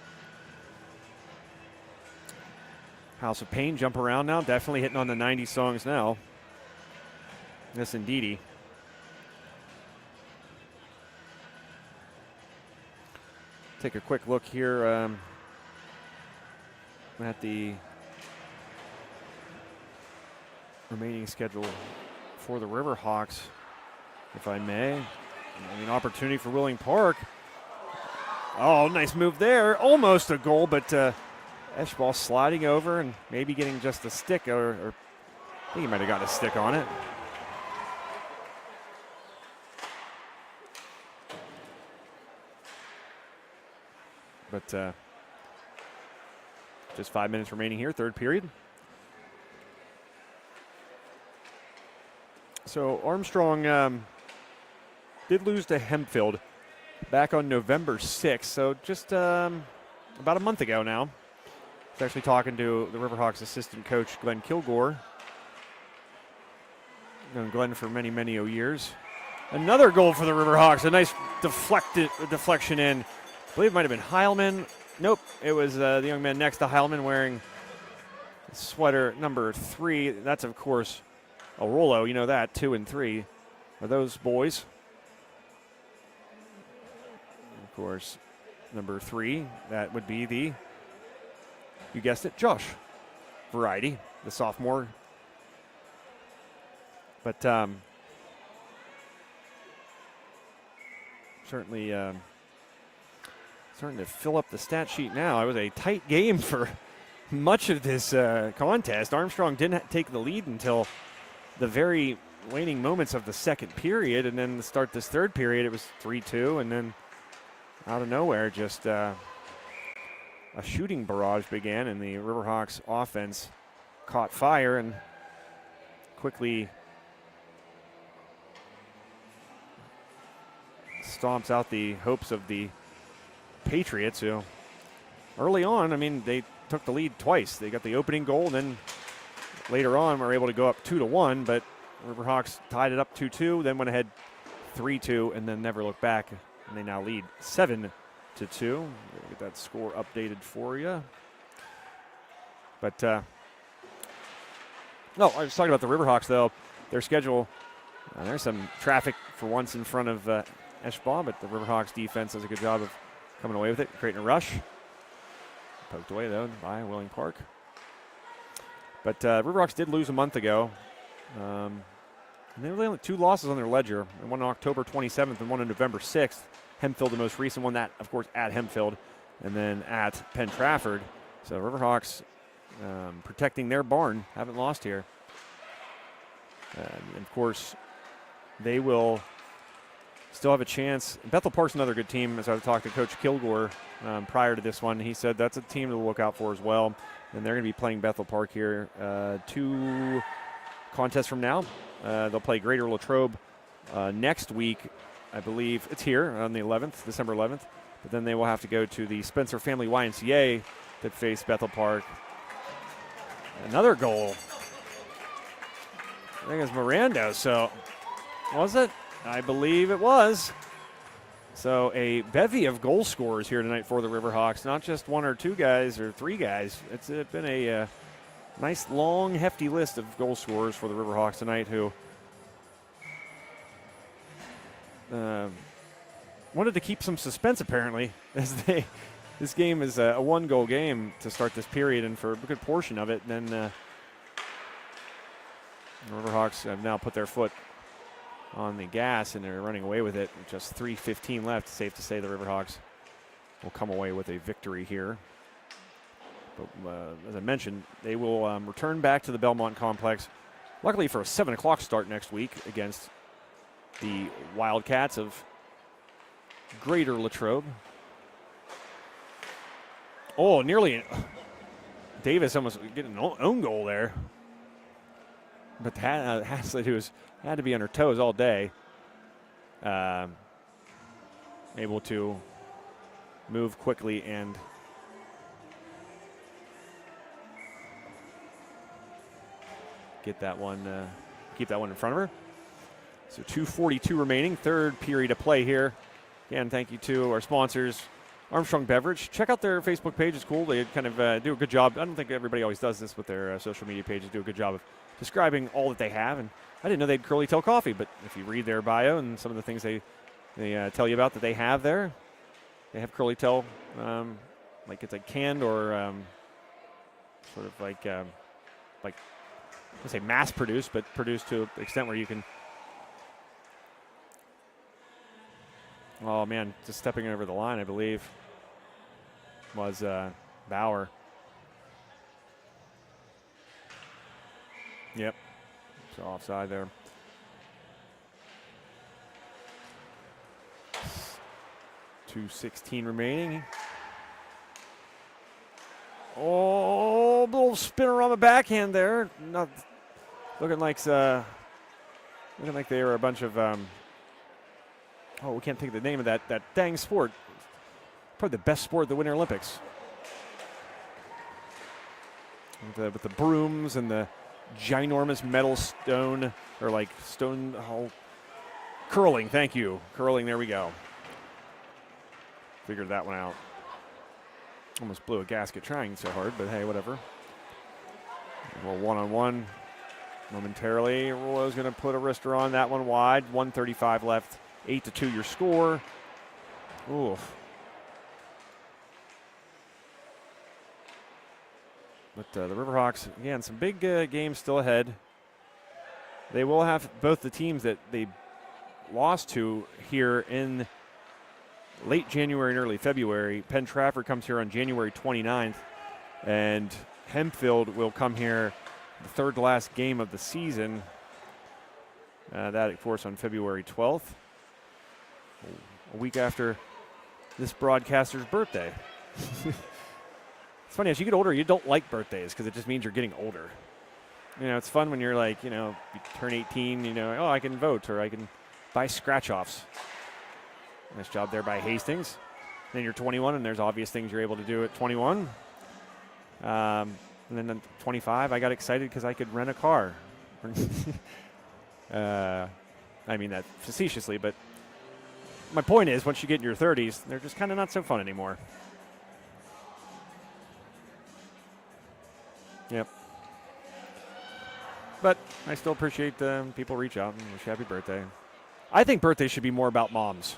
House of Pain, jump around now. Definitely hitting on the 90s songs now. Yes, indeedy. Take a quick look here at the remaining schedule for the Riverhawks, if I may. I mean, opportunity for Willing Park. Oh, nice move there. Almost a goal, but Eschball sliding over and maybe getting just a stick, or I think he might have got a stick on it. But just 5 minutes remaining here, third period. So Armstrong did lose to Hempfield back on November 6th, so just about a month ago now. I was actually talking to the Riverhawks assistant coach, Glenn Kilgore. Known Glenn for many, many years. Another goal for the Riverhawks, a nice deflection in. I believe it might have been Heilman. Nope, it was the young man next to Heilman wearing sweater number 3. That's, of course, a Rollo. You know that, 2 and 3 are those boys. Of course, number 3, that would be the, you guessed it, Josh Variety, the sophomore. But certainly starting to fill up the stat sheet now. It was a tight game for much of this contest. Armstrong didn't take the lead until the very waning moments of the second period, and then to start this third period, it was 3-2, and then out of nowhere, just a shooting barrage began, and the Riverhawks offense caught fire and quickly stomps out the hopes of the Patriots, who early on, I mean, they took the lead twice. They got the opening goal, and then later on were able to go up 2-1, but Riverhawks tied it up 2-2, then went ahead 3-2, and then never looked back, and they now lead 7-2. Get that score updated for you. But no, I was talking about the Riverhawks, though. Their schedule, there's some traffic for once in front of Eschball, but the Riverhawks defense does a good job of coming away with it, creating a rush. Poked away, though, by Willing Park. But Riverhawks did lose a month ago. And they only had 2 losses on their ledger, and one on October 27th and one on November 6th. Hempfield, the most recent one. That, of course, at Hempfield, and then at Penn Trafford. So Riverhawks protecting their barn, haven't lost here. And, of course, they will still have a chance. Bethel Park's another good team. As I talked to Coach Kilgore prior to this one, he said that's a team to look out for as well. And they're going to be playing Bethel Park here 2 contests from now. They'll play Greater Latrobe next week. I believe it's here on the 11th, December 11th. But then they will have to go to the Spencer Family YMCA that face Bethel Park. Another goal. I think it's Miranda. So, was it? I believe it was. So a bevy of goal scorers here tonight for the Riverhawks. Not just 1 or 2 guys or 3 guys. It's been a nice, long, hefty list of goal scorers for the Riverhawks tonight who wanted to keep some suspense, apparently, as this game is a 1-goal game to start this period, and for a good portion of it. Then the Riverhawks have now put their foot on the gas, and they're running away with it. Just 3:15 left. Safe to say the Riverhawks will come away with a victory here. But as I mentioned, they will return back to the Belmont Complex, luckily for a 7 o'clock start next week against the Wildcats of Greater Latrobe. Oh, nearly. Davis almost getting an own goal there. But Haslett, who had to be on her toes all day, able to move quickly and get that one, keep that one in front of her. So 2:42 remaining, third period of play here. Again, thank you to our sponsors, Armstrong Beverage. Check out their Facebook page. It's cool. They kind of do a good job. I don't think everybody always does this with their social media pages. Do a good job of describing all that they have. And I didn't know they had Curly Tail Coffee, but if you read their bio and some of the things they tell you about that they have there, they have Curly Tail, like it's like canned or sort of like let's say mass produced, but produced to an extent where you can. Oh man, just stepping over the line, I believe, was Bauer. Yep, so offside there. 2:16 remaining. Oh, little spinner on the backhand there. Not looking like they were a bunch of. We can't think of the name of that dang sport. Probably the best sport at the Winter Olympics. With the brooms and the ginormous metal stone, or like stone curling. Thank you, curling. There we go. Figured that one out. Almost blew a gasket trying so hard, but hey, whatever. Well, one-on-one momentarily. Rollo's going to put a wrister on that one wide. 1:35 left. 8-2 your score. Oof. But the Riverhawks, again, some big games still ahead. They will have both the teams that they lost to here in late January and early February. Penn Trafford comes here on January 29th, and Hempfield will come here the third to last game of the season. That, of course, on February 12th, a week after this broadcaster's birthday. It's funny, as you get older, you don't like birthdays because it just means you're getting older. You know, it's fun when you're like, you turn 18, I can vote or I can buy scratch-offs. Nice job there by Hastings. Then you're 21, and there's obvious things you're able to do at 21. And then at 25, I got excited because I could rent a car. I mean that facetiously, but my point is, once you get in your 30s, they're just kind of not so fun anymore. Yep. But I still appreciate people reach out and wish happy birthday. I think birthdays should be more about moms.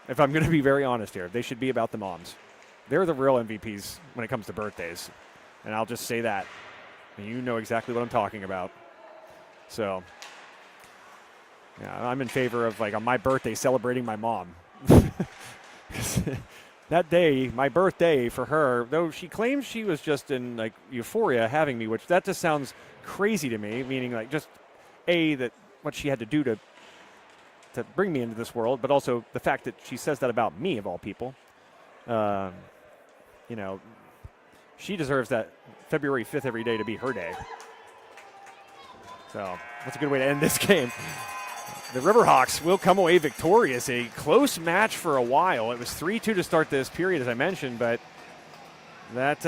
If I'm going to be very honest here, they should be about the moms. They're the real MVPs when it comes to birthdays. And I'll just say that. And you know exactly what I'm talking about. So, yeah, I'm in favor of, like, on my birthday, celebrating my mom. that day, my birthday for her, though she claims she was just in like euphoria having me, which that just sounds crazy to me, meaning like just that what she had to do to bring me into this world, but also the fact that she says that about me of all people. You know, she deserves that February 5th every day to be her day. So that's a good way to end this game. The Riverhawks will come away victorious. A close match for a while. It was 3-2 to start this period, as I mentioned, but that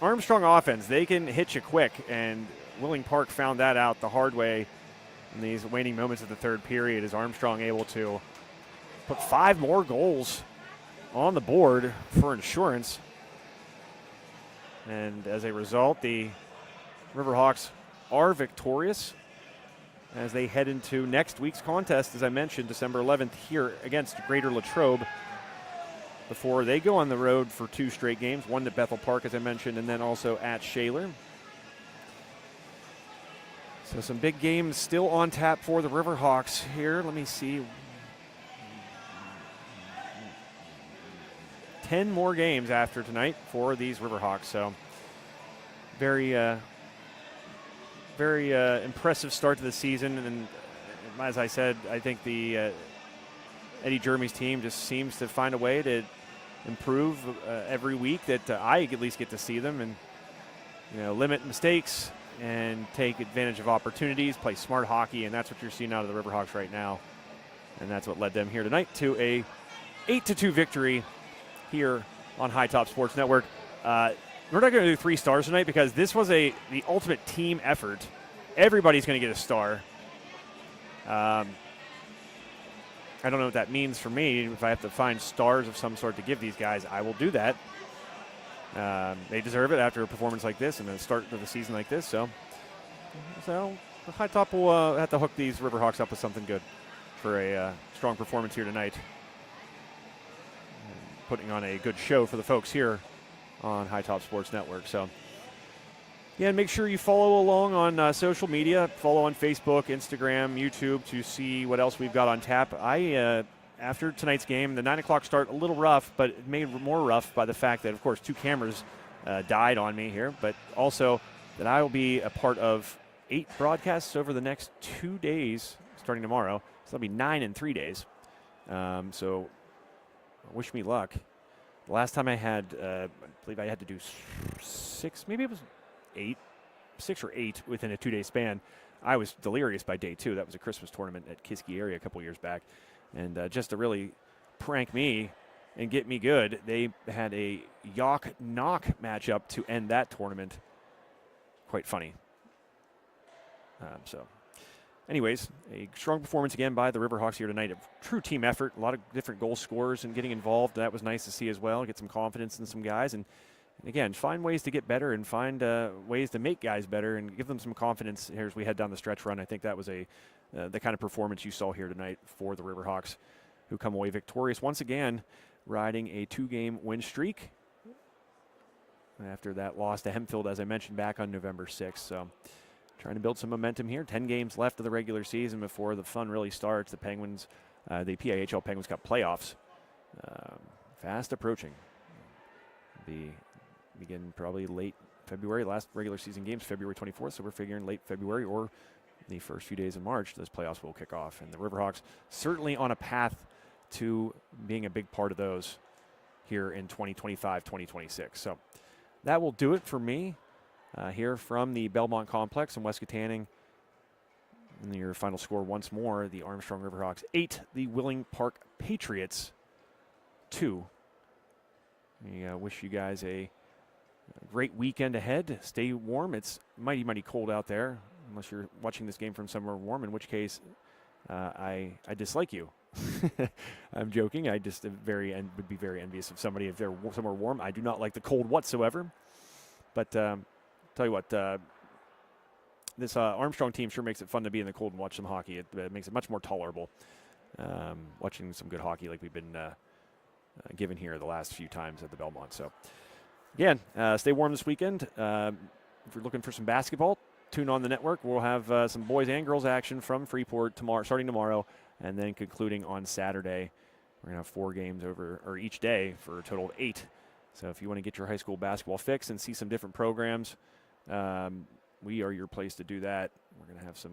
Armstrong offense, they can hit you quick, and Willing Park found that out the hard way in these waning moments of the third period as Armstrong able to put 5 more goals on the board for insurance. And as a result, the Riverhawks are victorious as they head into next week's contest, as I mentioned, December 11th here against Greater Latrobe, before they go on the road for 2 straight games, one at Bethel Park, as I mentioned, and then also at Shaler. So some big games still on tap for the Riverhawks here. Let me see. 10 more games after tonight for these Riverhawks. So very impressive start to the season. And as I said, I think the Eddie Jeremy's team just seems to find a way to improve every week that I at least get to see them, and limit mistakes and take advantage of opportunities, play smart hockey, and that's what you're seeing out of the Riverhawks right now. And that's what led them here tonight to a 8-2 victory here on High Top Sports Network. We're not going to do 3 stars tonight because this was the ultimate team effort. Everybody's going to get a star. I don't know what that means for me. If I have to find stars of some sort to give these guys, I will do that. They deserve it after a performance like this and a start of the season like this. So the High Top will have to hook these Riverhawks up with something good for a strong performance here tonight. Putting on a good show for the folks here on High Top Sports Network. So, yeah, make sure you follow along on social media. Follow on Facebook, Instagram, YouTube to see what else we've got on tap. After tonight's game, the 9 o'clock start, a little rough, but it made more rough by the fact that, of course, 2 cameras died on me here, but also that I will be a part of 8 broadcasts over the next 2 days, starting tomorrow. So that'll be 9 in 3 days. So wish me luck. The last time I had, I believe I had to do 6, maybe it was 8, 6 or 8 within a 2-day span. I was delirious by day 2. That was a Christmas tournament at Kiski area a couple years back. And just to really prank me and get me good, they had a Yock-Knock matchup to end that tournament. Quite funny. Anyways, a strong performance again by the Riverhawks here tonight. A true team effort, a lot of different goal scorers and getting involved. That was nice to see as well. Get some confidence in some guys. And again, find ways to get better and find ways to make guys better and give them some confidence here as we head down the stretch run. I think that was the kind of performance you saw here tonight for the Riverhawks, who come away victorious once again, riding a 2-game win streak after that loss to Hempfield, as I mentioned, back on November 6th. So trying to build some momentum here. 10 games left of the regular season before the fun really starts. The Penguins, the PIHL Penguins Cup playoffs, fast approaching. Begin probably late February. Last regular season games, February 24th, so we're figuring late February or the first few days in March, those playoffs will kick off. And the Riverhawks certainly on a path to being a big part of those here in 2025, 2026. So that will do it for me here from the Belmont Complex in West Katanning. And your final score once more, the Armstrong Riverhawks 8, the Willing Park Patriots 2. We wish you guys a great weekend ahead. Stay warm. It's mighty cold out there, unless you're watching this game from somewhere warm, in which case I dislike you. I'm joking. I just would be very envious of somebody if they're somewhere warm. I do not like the cold whatsoever. But tell you what, this Armstrong team sure makes it fun to be in the cold and watch some hockey. It makes it much more tolerable watching some good hockey like we've been given here the last few times at the Belmont. So again, stay warm this weekend. If you're looking for some basketball, tune on the network. We'll have some boys and girls action from Freeport starting tomorrow, and then concluding on Saturday We're going to have 4 games each day for a total of 8. So if you want to get your high school basketball fix and see some different programs, we are your place to do that. We're going to have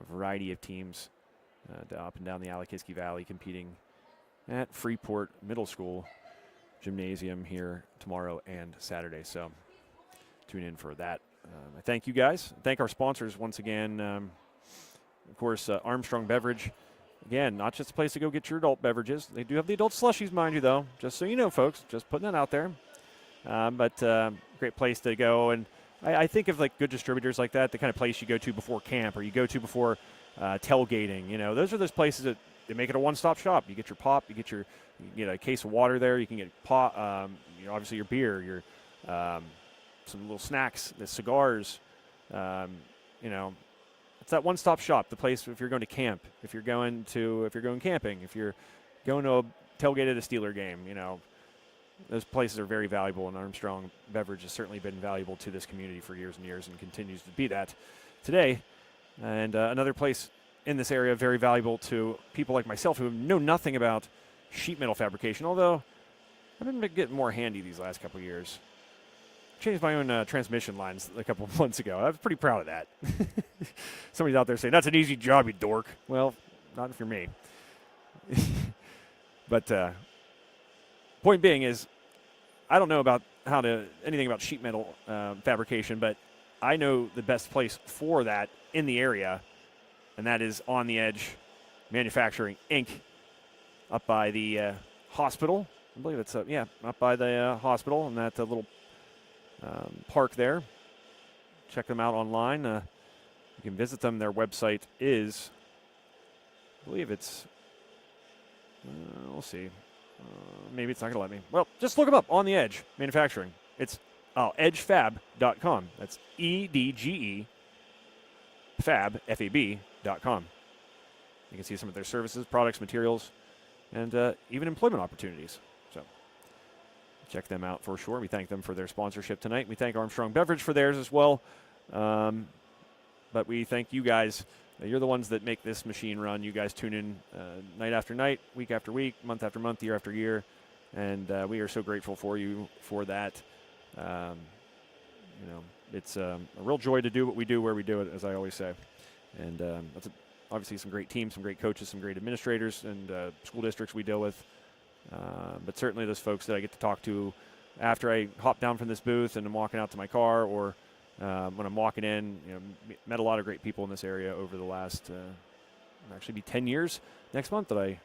a variety of teams up and down the Alakiski Valley competing at Freeport Middle School Gymnasium here tomorrow and Saturday. So tune in for that. I thank you guys. Thank our sponsors once again. Of course, Armstrong Beverage. Again, not just a place to go get your adult beverages. They do have the adult slushies, mind you, though. Just so you know, folks. Just putting that out there. But great place to go. And I think of like good distributors like that, the kind of place you go to before camp or you go to before tailgating. You know, those are those places that they make it a one-stop shop. You get your pop, you get a case of water there. You can get pop, obviously your beer, your some little snacks, the cigars. It's that one-stop shop. The place if you're going to camp, if you're going camping, if you're going to a tailgate at a Steeler game. Those places are very valuable, and Armstrong Beverage has certainly been valuable to this community for years and years and continues to be that today. And another place in this area very valuable to people like myself who know nothing about sheet metal fabrication, although I've been getting more handy these last couple of years. Changed my own transmission lines a couple of months ago. I was pretty proud of that. Somebody's out there saying, that's an easy job, you dork. Well, not if you're me. But point being is, I don't know about anything about sheet metal fabrication, but I know the best place for that in the area, and that is On the Edge Manufacturing, Inc., up by the hospital. I believe it's up by the hospital and that little park there. Check them out online. You can visit them. Their website is, I believe it's, we'll see. Maybe it's not going to let me. Well, just look them up, On the Edge Manufacturing. It's edgefab.com. That's EDGE fab, FAB.com. You can see some of their services, products, materials, and even employment opportunities. So check them out for sure. We thank them for their sponsorship tonight. We thank Armstrong Beverage for theirs as well. But we thank you guys. You're the ones that make this machine run. You guys tune in night after night, week after week, month after month, year after year. And we are so grateful for you for that. It's a real joy to do what we do where we do it, as I always say. And that's obviously some great teams, some great coaches, some great administrators, and school districts we deal with. But certainly those folks that I get to talk to after I hop down from this booth and I'm walking out to my car, or when I'm walking in, met a lot of great people in this area over the last, actually be 10 years next month that I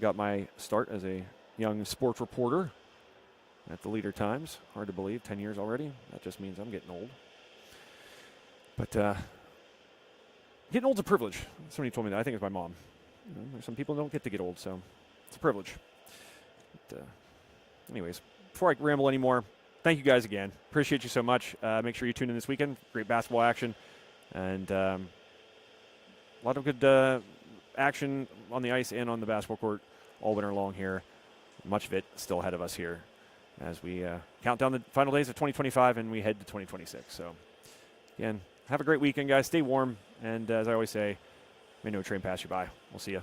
got my start as a young sports reporter at the Leader Times. Hard to believe, 10 years already. That just means I'm getting old. But getting old's a privilege. Somebody told me that. I think it's my mom. Some people don't get to get old, so it's a privilege. But, anyways, before I ramble anymore, thank you guys again. Appreciate you so much. Make sure you tune in this weekend. Great basketball action. And a lot of good action on the ice and on the basketball court all winter long here. Much of it still ahead of us here as we count down the final days of 2025 and we head to 2026. So, again, have a great weekend, guys. Stay warm. And as I always say, may no train pass you by. We'll see you.